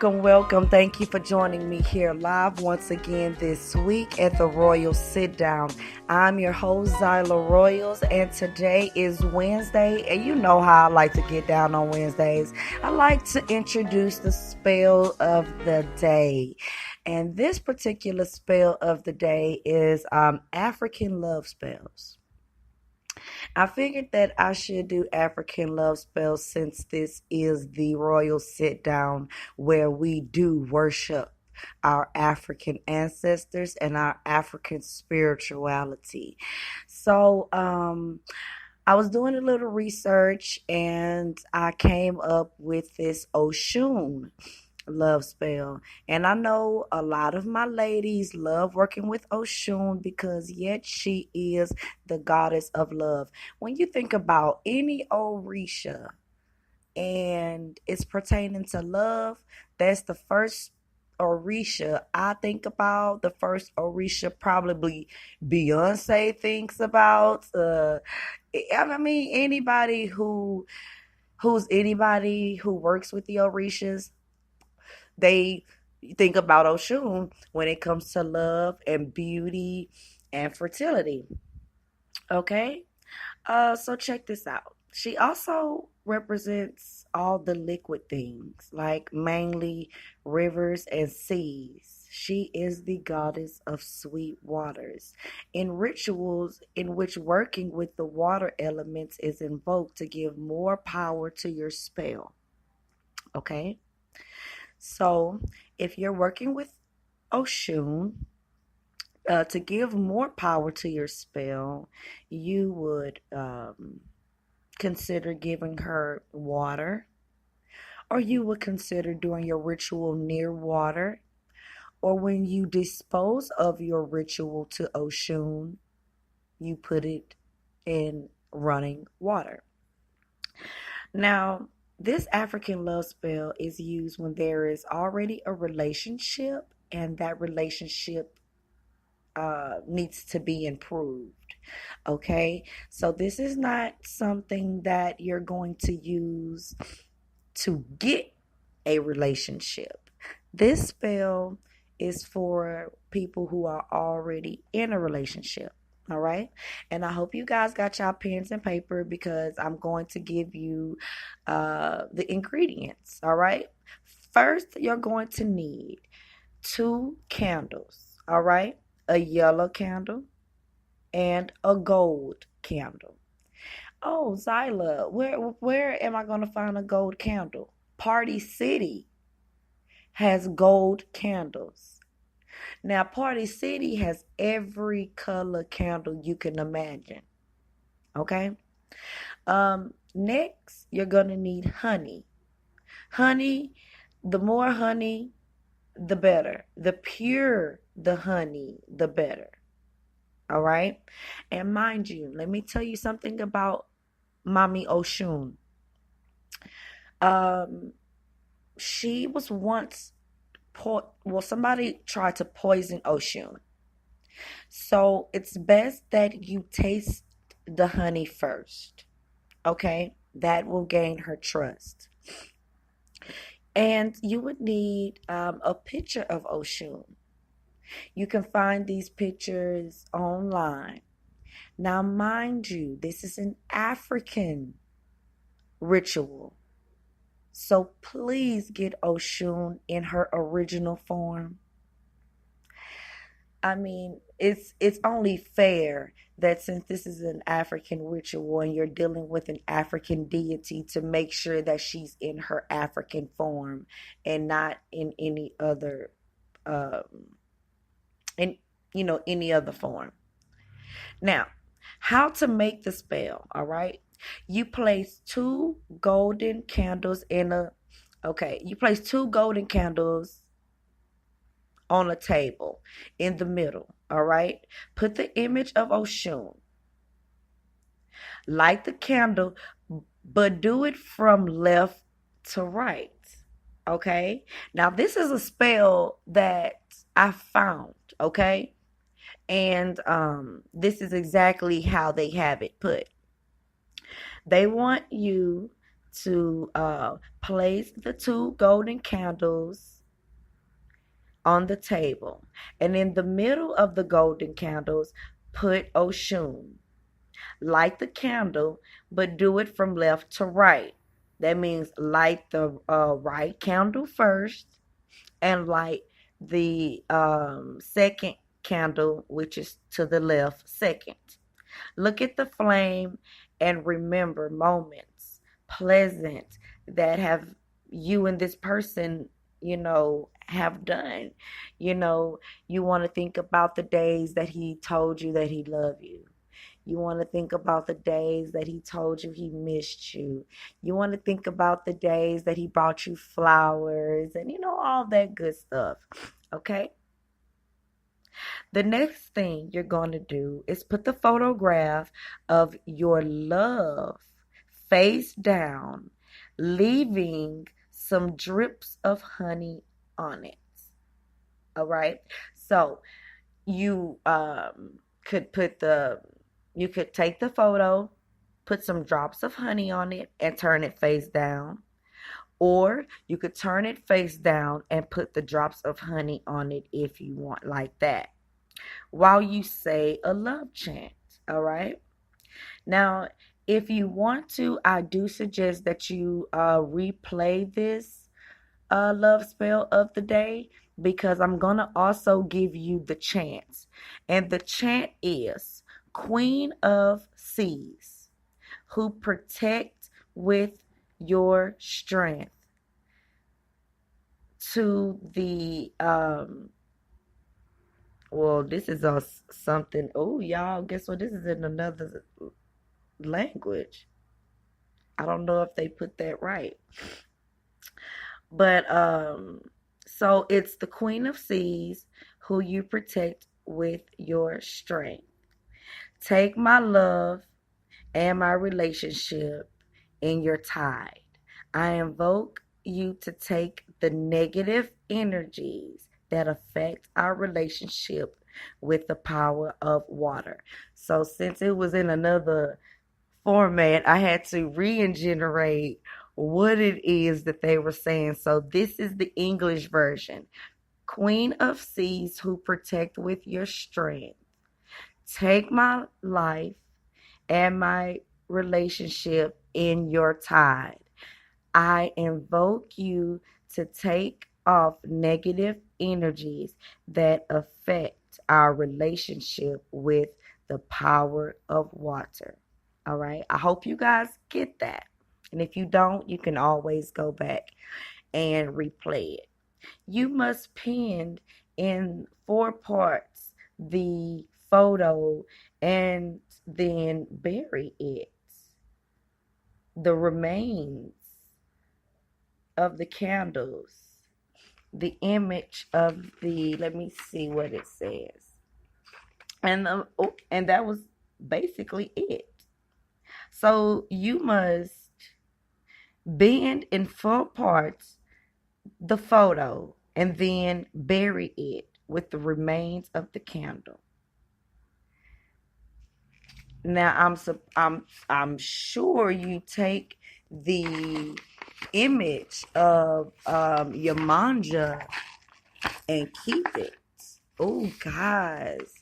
Welcome, welcome. Thank you for joining me here live once again this week at the Royal Sit Down. I'm your host, Zyla Royals, and today is Wednesday, and you know how I like to get down on Wednesdays. I like to introduce the spell of the day. And this particular spell of the day is African love spells. I figured that I should do African love spells since this is the royal sit down where we do worship our African ancestors and our African spirituality. So, I was doing a little research and I came up with this Oshun love spell. And I know a lot of my ladies love working with Oshun because yet she is the goddess of love. When you think about any Orisha and it's pertaining to love, that's the first Orisha I think about. The first Orisha probably Beyonce thinks about. I mean anybody who works with the Orishas, they think about Oshun when it comes to love and beauty and fertility. Okay? So check this out. She also represents all the liquid things, like mainly rivers and seas. She is the goddess of sweet waters. In rituals in which working with the water elements is invoked to give more power to your spell. Okay? So, if you're working with Oshun, to give more power to your spell, you would consider giving her water, or you would consider doing your ritual near water, or when you dispose of your ritual to Oshun, you put it in running water. Now, this African love spell is used when there is already a relationship and that relationship needs to be improved. Okay, so this is not something that you're going to use to get a relationship. This spell is for people who are already in a relationship. All right. And I hope you guys got y'all pens and paper because I'm going to give you the ingredients. All right. First, you're going to need 2 candles. All right. A yellow candle and a gold candle. Oh, Zyla, where am I going to find a gold candle? Party City has gold candles. Now, Party City has every color candle you can imagine. Okay? Next, you're going to need honey. Honey, the more honey, the better. The pure the honey, the better. All right? And mind you, let me tell you something about Mommy Oshun. She was once somebody tried to poison Oshun. So it's best that you taste the honey first. Okay? That will gain her trust. And you would need a picture of Oshun. You can find these pictures online. Now, mind you, this is an African ritual. So please get Oshun in her original form. I mean, it's only fair that since this is an African ritual and you're dealing with an African deity to make sure that she's in her African form and not in any other in any other form. Now, how to make the spell, all right? You place 2 golden candles on a table in the middle, all right? Put the image of Oshun. Light the candle, but do it from left to right, okay? Now, this is a spell that I found, okay? And this is exactly how they have it put. They want you to place the 2 golden candles on the table. And in the middle of the golden candles, put Oshun. Light the candle, but do it from left to right. That means light the right candle first and light the second candle, which is to the left, second. Look at the flame and remember moments, pleasant, that have you and this person, have done. You want to think about the days that he told you that he loved you. You want to think about the days that he told you he missed you. You want to think about the days that he brought you flowers and, all that good stuff. Okay? The next thing you're going to do is put the photograph of your love face down, leaving some drips of honey on it. All right? So you could take the photo, put some drops of honey on it, and turn it face down. Or you could turn it face down and put the drops of honey on it if you want, like that, while you say a love chant. All right? Now, if you want to, I do suggest that you replay this love spell of the day, because I'm going to also give you the chant. And the chant is Queen of Seas, who protect with your strength to the this is something. Oh, y'all, guess what? This is in another language. I don't know if they put that right. But so it's the Queen of Seas who you protect with your strength. Take my love and my relationship in your tide. I invoke you to take the negative energies that affect our relationship with the power of water. So since it was in another format, I had to regenerate what it is that they were saying. So this is the English version. Queen of Seas who protect with your strength. Take my life and my relationship in your tide. I invoke you to take off negative energies that affect our relationship with the power of water. All right? I hope you guys get that. And if you don't, you can always go back and replay it. You must pin in 4 parts the photo and then bury it. The remains of the candles, the image of let me see what it says. And that was basically it. So you must bend in 4 parts the photo and then bury it with the remains of the candle. Now I'm sure you take the image of your manja and keep it. Oh, guys,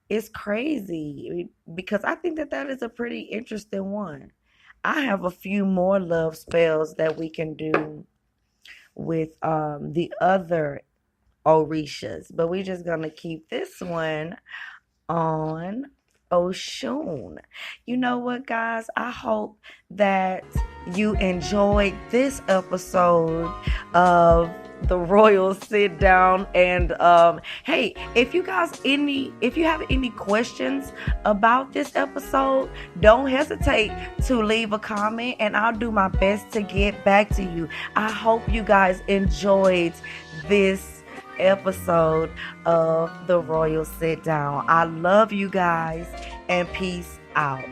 it's crazy, because I think that is a pretty interesting one. I have a few more love spells that we can do with the other Orishas, but we're just gonna keep this one on Oshun. You know what, guys? I hope that you enjoyed this episode of the Royal Sit Down. And hey, if you have any questions about this episode, don't hesitate to leave a comment and I'll do my best to get back to you. I hope you guys enjoyed this episode of the Royal Sit Down. I love you guys, and peace out.